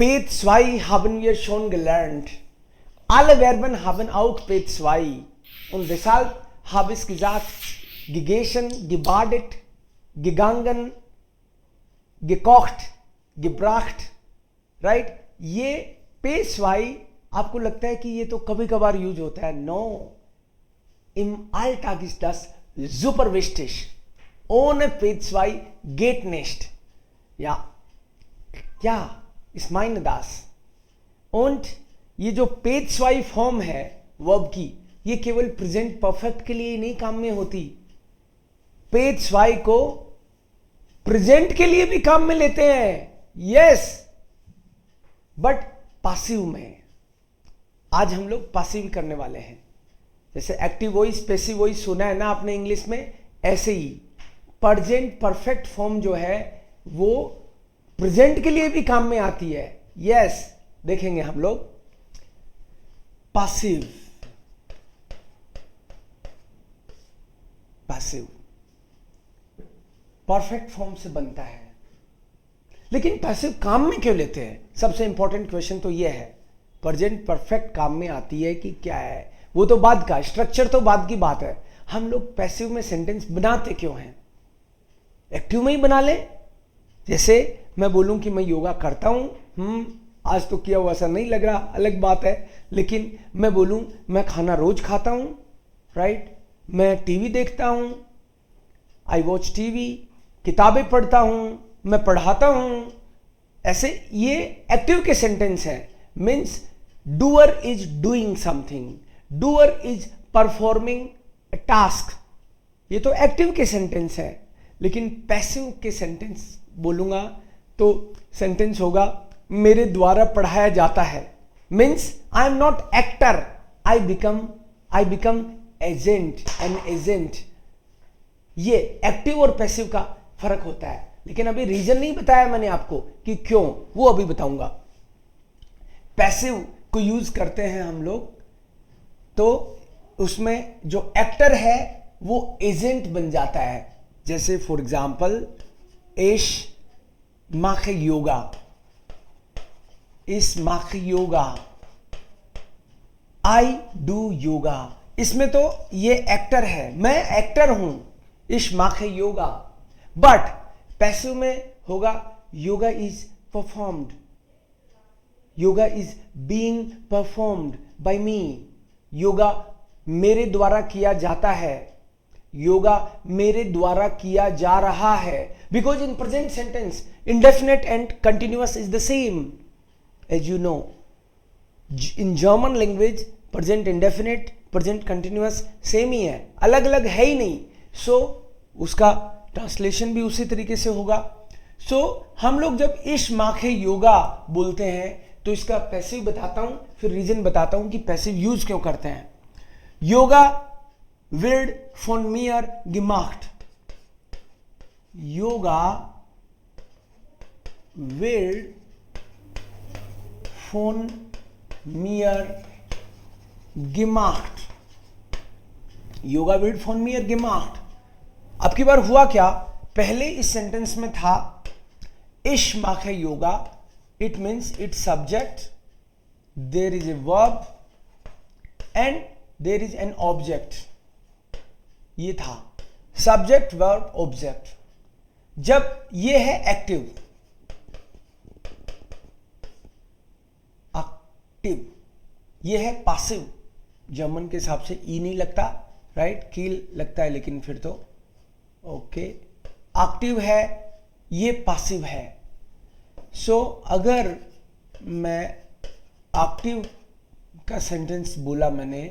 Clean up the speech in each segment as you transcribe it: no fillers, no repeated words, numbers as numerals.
Page 2 haben wir schon gelernt. Alle Verben haben auch Page 2. Und deshalb habe ich gesagt, gegessen, gebadet, gegangen, gekocht, gebracht, right. ये page 2 आपको लगता है कि ये तो कभी कभार यूज होता है। No, im Alltag ist das super wichtig. Ohne Page 2 geht nicht. Ja, ich meine das. Und ये जो पेज 2 फॉर्म है वर्ब की, ये केवल प्रेजेंट परफेक्ट के लिए नहीं काम में होती। पेज 2 को प्रेजेंट के लिए भी काम में लेते हैं, यस, बट पासिव में। आज हम लोग पासिव करने वाले हैं। जैसे एक्टिव वॉइस, पैसिव वॉइस सुना है ना आपने इंग्लिश में, ऐसे ही प्रेजेंट परफेक्ट फॉर्म जो है वो प्रेजेंट के लिए भी काम में आती है। यस, देखेंगे हम लोग। पासिव, पासिव परफेक्ट फॉर्म से बनता है, लेकिन पैसिव काम में क्यों लेते हैं? सबसे इंपॉर्टेंट क्वेश्चन तो ये है, प्रेजेंट परफेक्ट काम में आती है कि क्या है? वो तो बाद का, स्ट्रक्चर तो बाद की बात है। हम लोग पैसिव में सेंटेंस बनाते क्यों हैं? एक्टिव में ही बना ले। जैसे मैं बोलूं कि मैं योगा करता हूं, आज तो किया हुआ ऐसा नहीं लग रहा, अलग बात है। लेकिन मैं बोलूं मैं खाना रोज खाता हूं, राइट, मैं टीवी देखता हूं, आई वॉच टीवी, किताबें पढ़ता हूं, मैं पढ़ाता हूं, ऐसे ये एक्टिव के सेंटेंस हैं। Means doer is doing something, doer is performing a task, ये तो एक्टिव के सेंटेंस है। लेकिन पैसिव के सेंटेंस बोलूंगा तो सेंटेंस होगा मेरे द्वारा पढ़ाया जाता है। Means I am not actor, I become agent, an agent. ये एक्टिव और पैसिव का फर्क होता है। लेकिन अभी रीजन नहीं बताया मैंने आपको कि क्यों, वो अभी बताऊंगा। पैसिव को यूज करते हैं हम लोग तो उसमें जो एक्टर है वो एजेंट बन जाता है। जैसे for example, ich mache yoga, ich mache yoga, I do yoga. इसमें तो ये एक्टर है, मैं एक्टर हूं, ich mache yoga. But passive में होगा yoga is performed, yoga is being performed by me, yoga मेरे द्वारा किया जाता है, योगा मेरे द्वारा किया जा रहा है। Because in present sentence indefinite and continuous is the same, as you know. In German language present indefinite, present continuous same ही है, अलग अलग है ही नहीं। सो उसका ट्रांसलेशन भी उसी तरीके से होगा। सो हम लोग जब इश माखे योगा बोलते हैं तो इसका पैसिव बताता हूं, फिर रीजन बताता हूं कि पैसिव यूज क्यों करते हैं। Yoga wird von mir gemacht, yoga wird von mir gemacht, yoga wird von mir gemacht। अब की बार हुआ क्या, पहले इस सेंटेंस में था ich mache yoga, it means it subject, there is a verb and there is an object. ये था सब्जेक्ट वर्ब ऑब्जेक्ट। जब ये है एक्टिव, एक्टिव, ये है पासिव। जर्मन के हिसाब से ई नहीं लगता, राइट, कील लगता है, लेकिन फिर तो ओके। एक्टिव है, ये पासिव है। सो अगर मैं एक्टिव का सेंटेंस बोला मैंने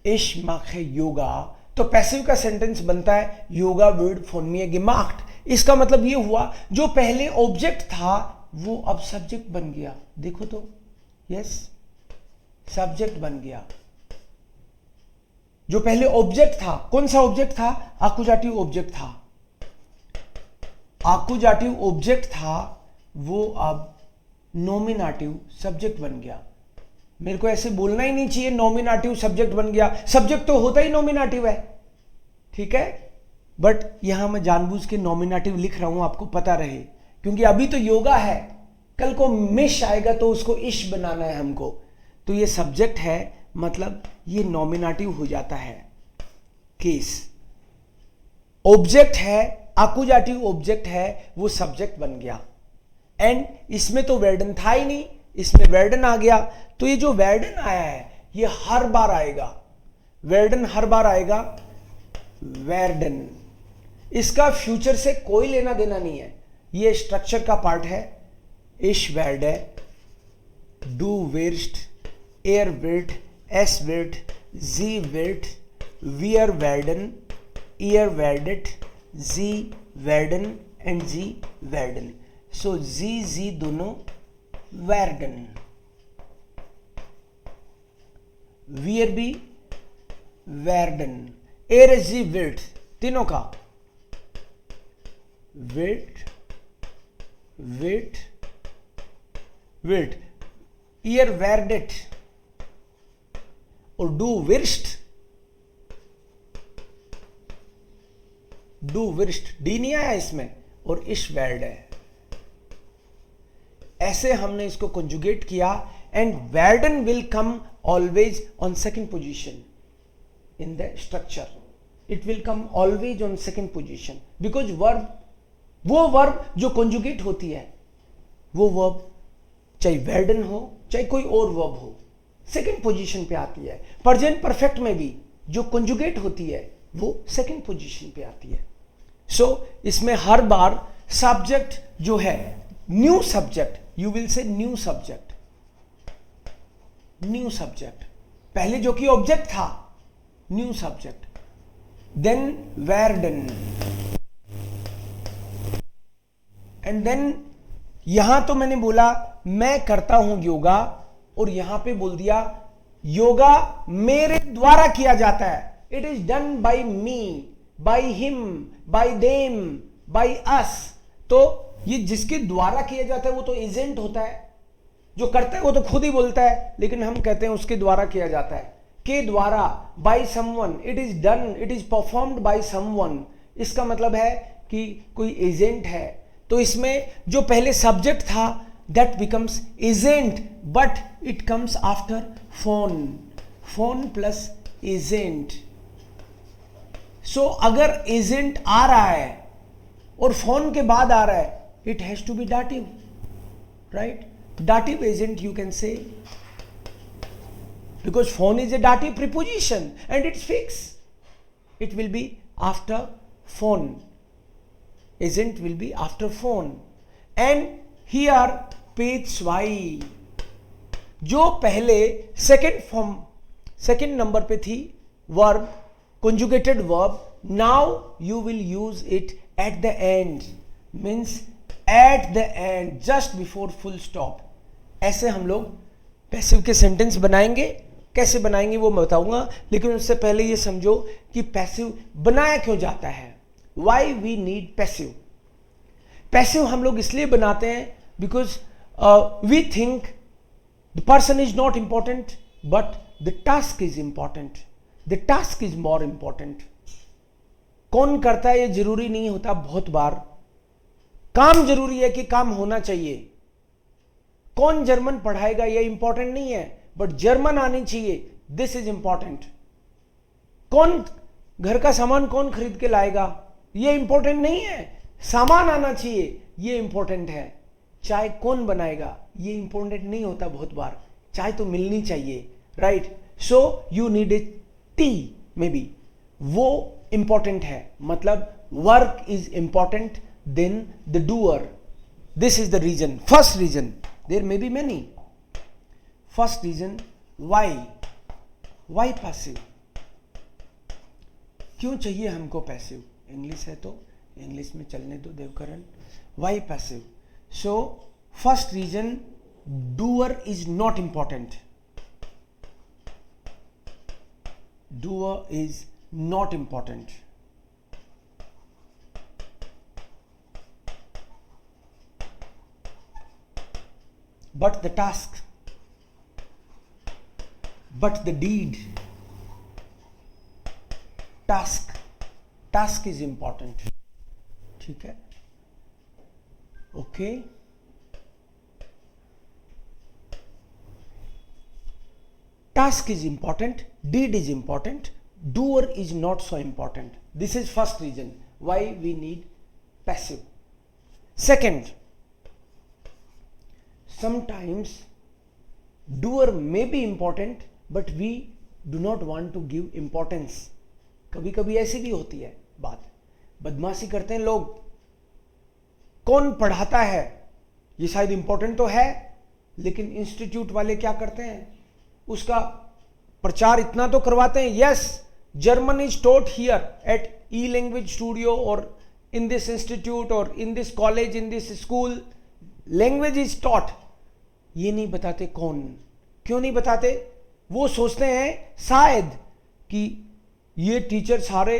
ich mache योगा, तो पैसिव का सेंटेंस बनता है yoga wird von mir gemacht। इसका मतलब ये हुआ जो पहले ऑब्जेक्ट था वो अब सब्जेक्ट बन गया। देखो तो, यस, सब्जेक्ट बन गया। जो पहले ऑब्जेक्ट था, कौन सा ऑब्जेक्ट था? आकुजाटिव ऑब्जेक्ट था। आकुजाटिव ऑब्जेक्ट था, वो अब नॉमिनेटिव सब्जेक्ट बन गया। मेरे को ऐसे बोलना ही नहीं चाहिए नॉमिनेटिव सब्जेक्ट बन गया, सब्जेक्ट तो होता ही नॉमिनेटिव है, ठीक है। बट यहां मैं जानबूझ के नॉमिनेटिव लिख रहा हूं, आपको पता रहे, क्योंकि अभी तो योगा है, कल को मिश आएगा तो उसको इश बनाना है हमको, तो ये सब्जेक्ट है, मतलब ये नॉमिनेटिव हो जाता है केस। ऑब्जेक्ट है, एक्यूजेटिव ऑब्जेक्ट है, वो सब्जेक्ट बन गया। एंड इसमें तो वर्डन था ही नहीं, इसमें वर्डन आ गया, तो ये जो वर्डन आया है ये हर बार आएगा, वर्डन हर बार आएगा, वर्डन। इसका फ्यूचर से कोई लेना देना नहीं है, ये स्ट्रक्चर का पार्ट है। इश वर्ड, डू विर्स्ट, एयर विर्ट, एस विर्ट, जी विर्ट, वियर वर्डन, ईयर वर्डेट, जी वर्डन एंड जी वर्डन। सो जी दोनों वर्डन, वियर भी वर्डन, एयर एस जी विर्ट, तीनों का विर्ट विर्ट विर्ट, ईयर वर्डेट और डू विर्स्ट, डू विर्स्ट, डी नहीं आया इसमें, और इश वर्ड है। ऐसे हमने इसको कंजुगेट किया, and वर्डन will come always on second position in the structure, it will come always on second position, because verb, वो वर्ब जो कंजुगेट होती है, वो वर्ब चाहे वर्डन हो चाहे कोई और वर्ब हो, सेकंड पोजीशन पे आती है। प्रेजेंट परफेक्ट में भी जो कंजुगेट होती है वो सेकंड पोजीशन पे आती है। सो इसमें हर बार सब्जेक्ट जो है, new subject, you will say new subject, new subject, पहले जो कि ऑब्जेक्ट था, न्यू सब्जेक्ट, देन वर्डन, एंड देन यहां तो मैंने बोला मैं करता हूं योगा, और यहां पे बोल दिया योगा मेरे द्वारा किया जाता है, it is done by me, by him, bye them, by us. तो ये जिसके द्वारा किया जाता है वो तो एजेंट होता है, जो करता है वो तो खुद ही बोलता है, लेकिन हम कहते हैं उसके द्वारा किया जाता है, के द्वारा, by someone, it is done, it is performed by someone. इसका मतलब है कि कोई एजेंट है। तो इसमें जो पहले सब्जेक्ट था that becomes agent, but it comes after फोन, फोन प्लस एजेंट। सो अगर एजेंट आ रहा है और फोन के बाद आ रहा है, it has to be dative, right? Dative agent you can say, because phone is a dative preposition and it's fixed, it will be after phone, agent will be after phone. And here page y, जो पहले second form, second number पे थी verb, conjugated verb, now you will use it at the end, means at the end, just before full stop. ऐसे हम लोग passive के sentence बनाएंगे। कैसे बनाएंगे वो मैं बताऊंगा, लेकिन उससे पहले ये समझो कि पैसिव बनाया क्यों जाता है, why we need passive. Passive हम लोग इसलिए बनाते हैं because we think the person is not important but the task is important, the task is more important. कौन करता है ये जरूरी नहीं होता, बहुत बार काम जरूरी है कि काम होना चाहिए। कौन जर्मन पढ़ाएगा ये इंपॉर्टेंट नहीं है, बट जर्मन आनी चाहिए, दिस इज इंपॉर्टेंट। कौन घर का सामान कौन खरीद के लाएगा ये इंपॉर्टेंट नहीं है, सामान आना चाहिए ये इंपॉर्टेंट है। चाय कौन बनाएगा ये इंपॉर्टेंट नहीं होता, बहुत बार चाय तो मिलनी चाहिए, right? So you need a tea, may be वो इंपॉर्टेंट है, मतलब work is important then the doer. This is the reason, first reason, there may be many. First reason why passive, क्यों चाहिए हमको पैसिव? इंग्लिश है तो English में चलने दो Devkaran. Why passive? So first reason, doer is not important, doer is not important. But the task, but the deed, task is important. ठीक है, okay. task is important, deed is important, doer is not so important. This is first reason why we need passive. Second, sometimes doer may be important but we do not want to give importance. कभी कभी ऐसी भी होती है बात, बदमाशी करते हैं लोग, कौन पढ़ाता है ये शायद इंपॉर्टेंट तो है, लेकिन इंस्टीट्यूट वाले क्या करते हैं, उसका प्रचार इतना तो करवाते हैं, yes German is taught here eight E language studio और इन दिस इंस्टीट्यूट और in this college, in this school, language is taught. ये नहीं बताते कौन, क्यों नहीं बताते? वो सोचते हैं शायद कि ये टीचर सारे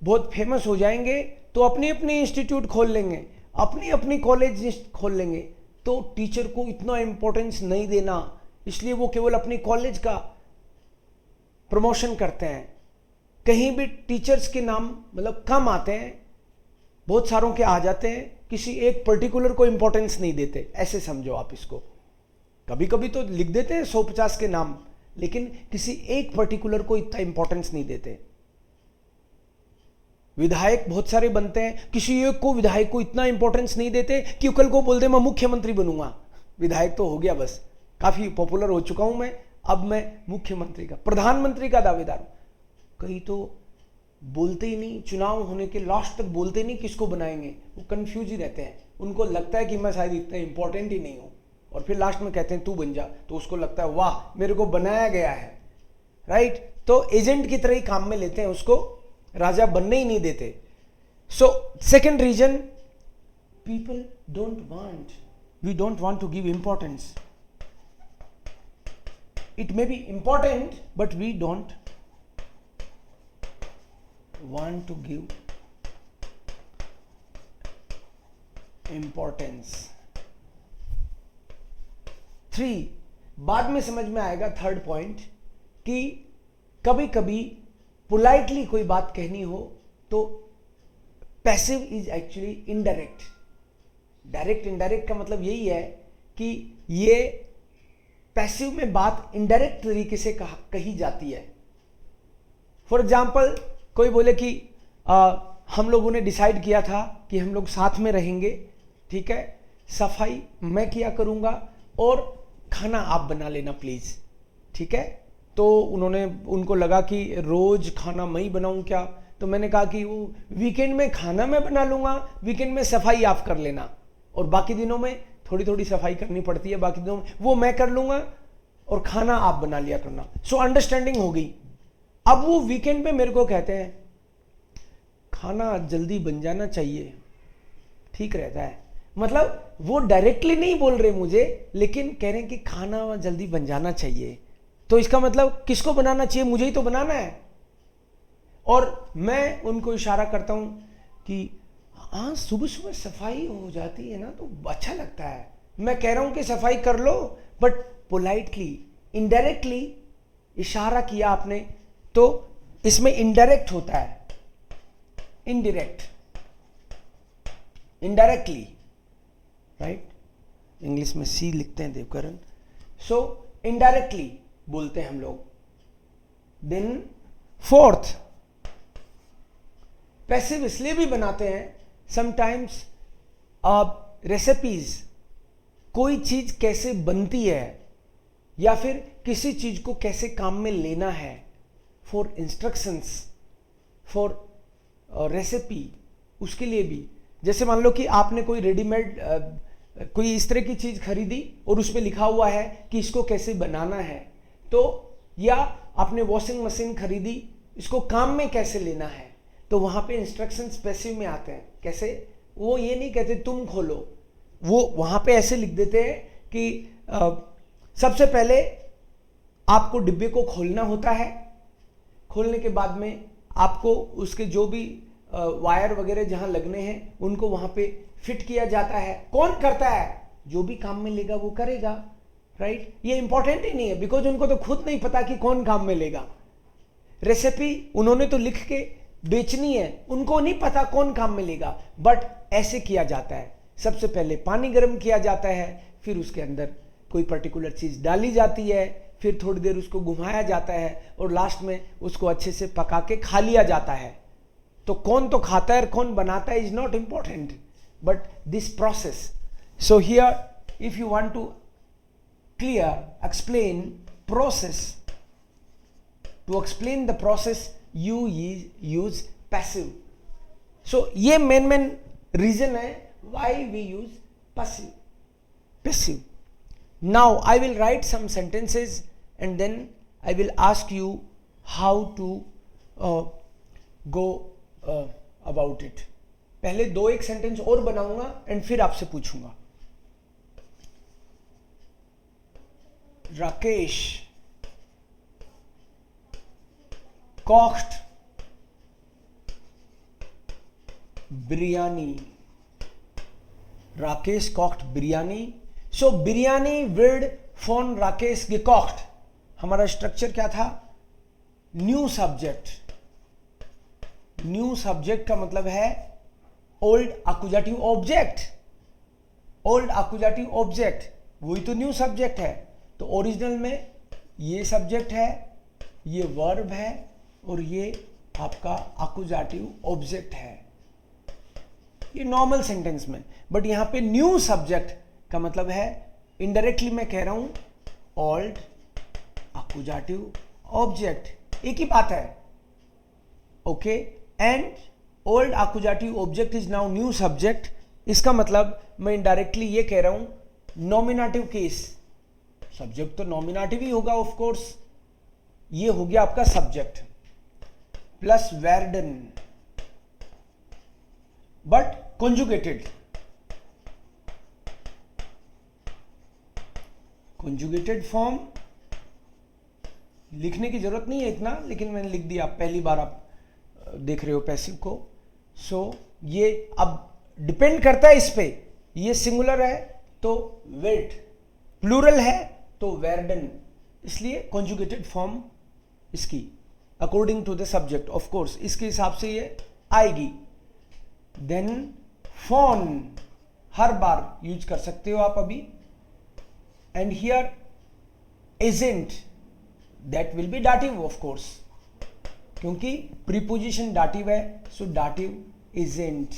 बहुत फेमस हो जाएंगे तो अपनी अपनी इंस्टीट्यूट खोल लेंगे, अपनी अपनी कॉलेज खोल लेंगे, तो टीचर को इतना इंपॉर्टेंस नहीं देना, इसलिए वो केवल अपनी कॉलेज का प्रमोशन करते हैं. कहीं भी टीचर्स के नाम मतलब कम आते हैं, बहुत सारों के आ जाते हैं, किसी एक पर्टिकुलर को इंपॉर्टेंस नहीं देते, ऐसे समझो आप इसको. कभी कभी तो लिख देते हैं 150 के नाम, लेकिन किसी एक पर्टिकुलर को इतना इंपॉर्टेंस नहीं देते. विधायक बहुत सारे बनते हैं, किसी एक को विधायक को इतना इंपॉर्टेंस नहीं देते कि कल को बोल दे मैं मुख्यमंत्री बनूंगा, विधायक तो हो गया बस, काफी पॉपुलर हो चुका हूं मैं, अब मैं मुख्यमंत्री का, प्रधानमंत्री का दावेदार हूं. कई तो बोलते ही नहीं, चुनाव होने के लास्ट तक बोलते नहीं किसको बनाएंगे, वो कंफ्यूज ही रहते हैं, उनको लगता है कि मैं शायद इतना इंपॉर्टेंट ही नहीं हूं, और फिर लास्ट में कहते हैं तू बन जा, तो उसको लगता है वाह मेरे को बनाया गया है, राइट. तो एजेंट की तरह ही काम में लेते हैं, उसको राजा बनने ही नहीं देते. So second reason, people don't want, we don't want to give importance. It may be important but we don't want to give importance. 3, बाद में समझ में आएगा थर्ड पॉइंट, कि कभी कभी पोलाइटली कोई बात कहनी हो तो passive is actually indirect. Direct indirect का मतलब यही है कि ये पैसिव में बात इनडायरेक्ट तरीके से कही जाती है. फॉर एग्जाम्पल, कोई बोले कि हम लोगों ने डिसाइड किया था कि हम लोग साथ में रहेंगे, ठीक है, सफाई मैं किया करूंगा और खाना आप बना लेना प्लीज, ठीक है. तो उनको लगा कि रोज खाना मैं ही बनाऊं क्या, तो मैंने कहा कि वो वीकेंड में खाना मैं बना लूंगा, वीकेंड में सफाई आप कर लेना, और बाकी दिनों में थोड़ी थोड़ी सफाई करनी पड़ती है, बाकी दिनों में वो मैं कर लूंगा और खाना आप बना लिया करना. सो अंडरस्टैंडिंग हो गई. अब वो वीकेंड पे मेरे को कहते हैं खाना जल्दी बन जाना चाहिए, ठीक रहता है, मतलब वो डायरेक्टली नहीं बोल रहे मुझे, लेकिन कह रहे हैं कि खाना जल्दी बन जाना चाहिए. तो इसका मतलब किसको बनाना चाहिए, मुझे ही तो बनाना है. और मैं उनको इशारा करता हूं कि हाँ सुबह सुबह सफाई हो जाती है ना तो अच्छा लगता है, मैं कह रहा हूं कि सफाई कर लो, बट पोलाइटली, इनडायरेक्टली इशारा किया आपने, तो इसमें इनडायरेक्ट होता है, इनडायरेक्ट, इनडायरेक्टली, राइट. इंग्लिश में सी लिखते हैं देवकरण. सो इनडायरेक्टली बोलते हैं हम लोग. देन फोर्थ, पैसिव इसलिए भी बनाते हैं, समटाइम्स रेसिपीज, कोई चीज कैसे बनती है या फिर किसी चीज को कैसे काम में लेना है, फॉर इंस्ट्रक्शंस, फॉर रेसिपी, उसके लिए भी. जैसे मान लो कि आपने कोई रेडीमेड कोई इस तरह की चीज खरीदी और उस पर लिखा हुआ है कि इसको कैसे बनाना है, तो या आपने वॉशिंग मशीन खरीदी, इसको काम में कैसे लेना है, तो वहां पे इंस्ट्रक्शंस पैसिव में आते हैं. कैसे, वो ये नहीं कहते तुम खोलो, वो वहां पे ऐसे लिख देते हैं कि सबसे पहले आपको डिब्बे को खोलना होता है, खोलने के बाद में आपको उसके जो भी वायर वगैरह जहां लगने हैं उनको वहां पे फिट किया जाता है. कौन करता है, जो भी काम में लेगा वो करेगा, राइट. ये इंपॉर्टेंट ही नहीं है, बिकॉज उनको तो खुद नहीं पता कि कौन काम में लेगा. रेसिपी उन्होंने तो लिख के बेचनी है, उनको नहीं पता कौन काम में लेगा, बट ऐसे किया जाता है. सबसे पहले पानी गर्म किया जाता है, फिर उसके अंदर कोई पर्टिकुलर चीज डाली जाती है, फिर थोड़ी देर उसको घुमाया जाता है और लास्ट में उसको अच्छे से पका के खा लिया जाता है। तो कौन तो खाता है और कौन बनाता है is not important, but this process. So here if you want to clear explain process, to explain the process you use passive. So ये मेन रीजन है why we use passive. Now I will write some sentences and then I will ask you how to go about it. पहले दो एक sentence और बनाऊंगा and फिर आपसे पूछूंगा। Rakesh kocht biryani. Rakesh kocht biryani. So biryani wird von Rakesh gekocht. हमारा structure क्या था? New subject. न्यू सब्जेक्ट का मतलब है old accusative object. Old accusative object वही तो न्यू सब्जेक्ट है। तो ओरिजिनल में ये सब्जेक्ट है, ये वर्ब है और ये आपका एक्यूजेटिव ऑब्जेक्ट है, ये नॉर्मल सेंटेंस में। बट यहां पे न्यू सब्जेक्ट का मतलब है, इनडायरेक्टली मैं कह रहा हूं ओल्ड एक्यूजेटिव ऑब्जेक्ट, एक ही बात है। Okay, and old accusative object is now new subject. इसका मतलब मैं इनडायरेक्टली ये कह रहा हूं नॉमिनेटिव केस। सब्जेक्ट तो नॉमिनेटिव ही होगा ऑफ कोर्स। ये हो गया आपका सब्जेक्ट प्लस वेर्डन, बट conjugated। conjugated फॉर्म लिखने की जरूरत नहीं है इतना, लेकिन मैंने लिख दिया, पहली बार आप देख रहे हो पैसिव को। सो ये अब डिपेंड करता है इस पे, ये सिंगुलर है तो विल्ट, प्लूरल है तो वेर्डन, इसलिए conjugated फॉर्म इसकी according to the subject of course इसके हिसाब से ये आएगी। देन फोन हर बार यूज कर सकते हो आप अभी। And here isn't, that will be dative of course, क्योंकि प्रीपोजिशन डाटिव है, सो डाटिव इजंट।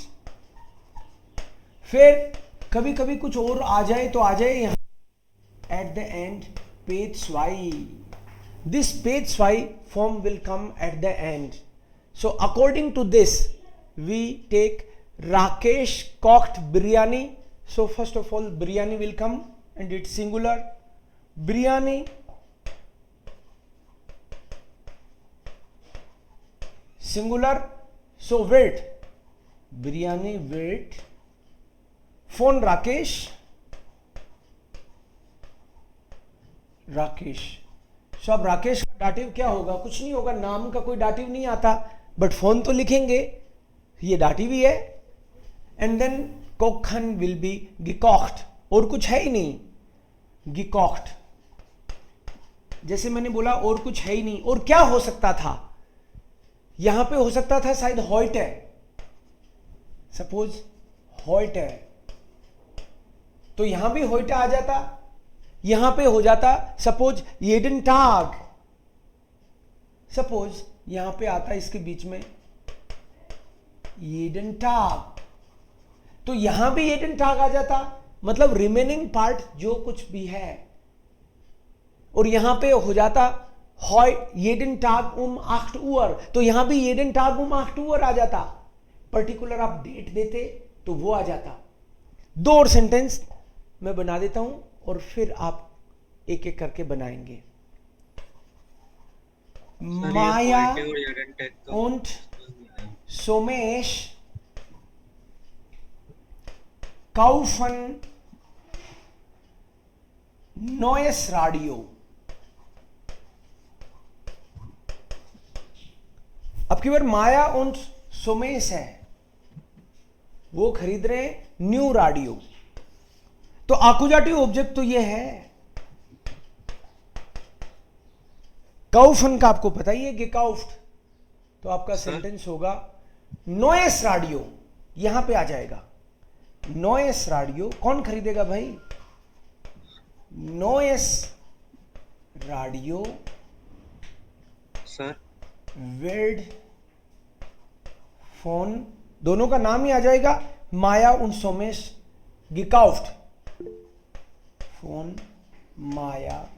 फिर कभी कभी कुछ और आ जाए तो आ जाए यहां at the end page Y. This page Y form will come at the end. So according to this we take Rakesh kocht biryani. So first of all biryani will come and it's singular. Biryani singular, so wird biryani wird von Rakesh so अब राकेश का dative क्या होगा? कुछ नहीं होगा, नाम का कोई डाटिव नहीं आता, बट फोन तो लिखेंगे, ये डाटिव ही है। एंड देन कोखन विल बी गिकॉक्ट, और कुछ है ही नहीं, गिकॉक्ट। जैसे मैंने बोला और कुछ है ही नहीं, और क्या हो सकता था? यहां पे हो सकता था शायद हॉइट है, सपोज हॉइट है, तो यहां भी हॉइट आ जाता, यहां पे हो जाता सपोज येडन टाग, सपोज यहां पे आता इसके बीच में येडन टाग, तो यहां भी येडन टाग आ जाता, मतलब रिमेनिंग पार्ट जो कुछ भी है, और यहां पे हो जाता येडन टाग 8 Uhr, तो यहां भी येडन टाग 8 Uhr आ जाता। पर्टिकुलर आप डेट देते तो वो आ जाता। दो और सेंटेंस मैं बना देता हूं और फिर आप एक एक करके बनाएंगे। माया und Somesh kaufen neues Radio। अब की बार माया और सोमेश है, वो खरीद रहे हैं न्यू रेडियो, तो एक्यूजेटिव ऑब्जेक्ट तो ये है। काउफन का आपको पता ही है, गेकाउफ्ट, तो आपका सेंटेंस होगा नोएस रेडियो, यहां पे आ जाएगा नोएस रेडियो। कौन खरीदेगा भाई? Noyce radio sir. Word phone, दोनों का नाम ही आ जाएगा, माया und सोमेश gekauft, फोन माया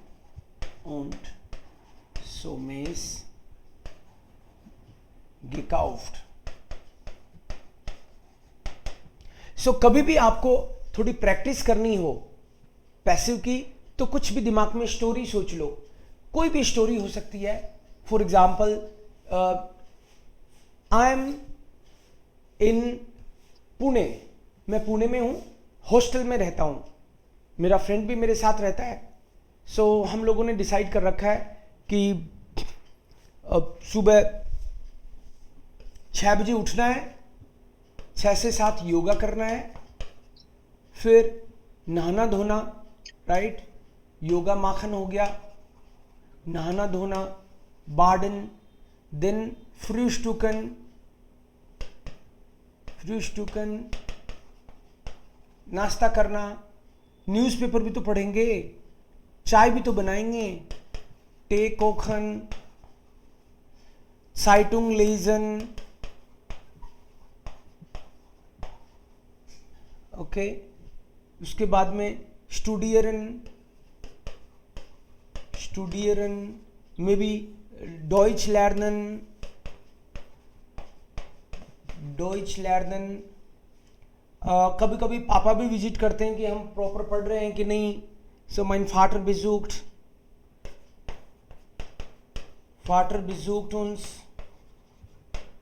und सोमेश gekauft। सो कभी भी आपको थोड़ी प्रैक्टिस करनी हो पैसिव की, तो कुछ भी दिमाग में स्टोरी सोच लो, कोई भी स्टोरी हो सकती है। फॉर एग्जाम्पल, आई एम इन पुणे, मैं पुणे में हूं, हॉस्टल में रहता हूं, मेरा फ्रेंड भी मेरे साथ रहता है। सो हम लोगों ने डिसाइड कर रखा है कि सुबह 6 बजे उठना है, 6 से 7 योगा करना है, फिर नहाना धोना, राइट, योगा माखन हो गया, नहाना धोना, बार्डन, देन फ्रूस्टुकन, नाश्ता करना, न्यूज़पेपर भी तो पढ़ेंगे, चाय भी तो बनाएंगे, टे कोखन, साइटुंग लेजन, ओके। उसके बाद में स्टूडियरन में भी डॉइच लर्नन। कभी कभी पापा भी विजिट करते हैं कि हम प्रॉपर पढ़ रहे हैं कि नहीं। सो mein Vater besucht uns,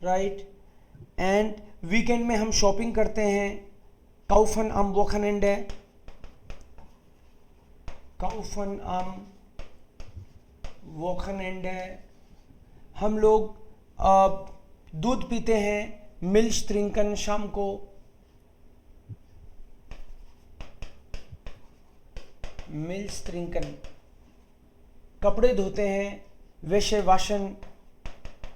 right. And weekend में हम शॉपिंग करते हैं, kaufen am Wochenende, हम लोग दूध पीते हैं, मिल्क ट्रिंकन, शाम को, मिल्क ट्रिंकन, कपड़े धोते हैं, वेशे वाशन,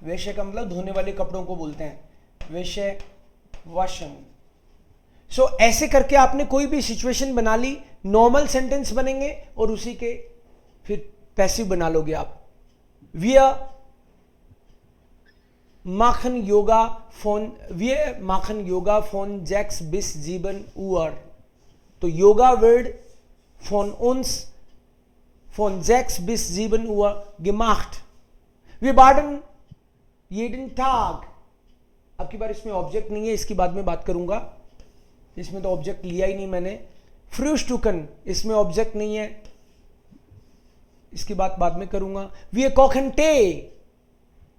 वेशे का मतलब धोने वाले कपड़ों को बोलते हैं, वेशे वाशन। सो ऐसे करके आपने कोई भी सिचुएशन बना ली, नॉर्मल सेंटेंस बनेंगे और उसी के फिर पैसिव बना लोगे आप। Wir machen Yoga von 6 bis 7 Uhr। तो yoga word von uns von 6 bis 7 Uhr gemacht। Wir baden jeden Tag। अब की बार इसमें ऑब्जेक्ट नहीं है, इसकी बाद में बात करूंगा, इसमें तो ऑब्जेक्ट लिया ही नहीं मैंने। फ्रूस्टुकन, इसमें ऑब्जेक्ट नहीं है, इसकी बात बाद में करूंगा। Wir kochen Tee।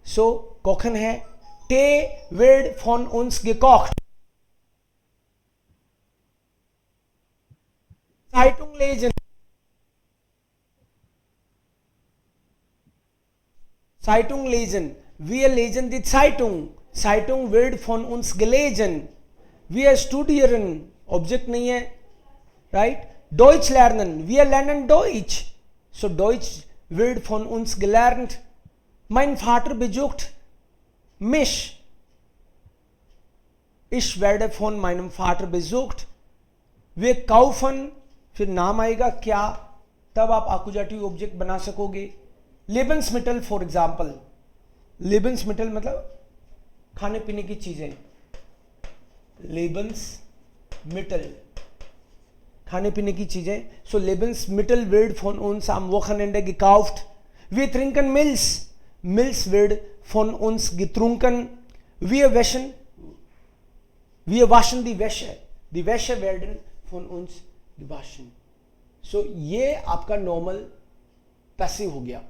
सो कोखन है, Tee wird von uns gekocht। Zeitung lesen, wir lesen die Zeitung wird von uns gelesen। Wir studieren, object नहीं है, right. Deutsch lernen, wir lernen Deutsch। So Deutsch wird von uns gelernt। Mein Vater besucht mich। Ich werde von meinem Vater besucht। Wir kaufen, फिर नाम आएगा क्या, तब आप आकुजाटिव object बना सकोगे। Lebensmittel फॉर एग्जाम्पल, Lebensmittel मतलब खाने पीने की चीजें, Lebensmittel खाने पीने की चीजें। सो Lebensmittel wird von uns am Wochenende gekauft। Wir trinken Milch wird von uns getrunken। Wir waschen die Wäsche werden von uns gewaschen। सो ये आपका नॉर्मल पैसिव हो गया।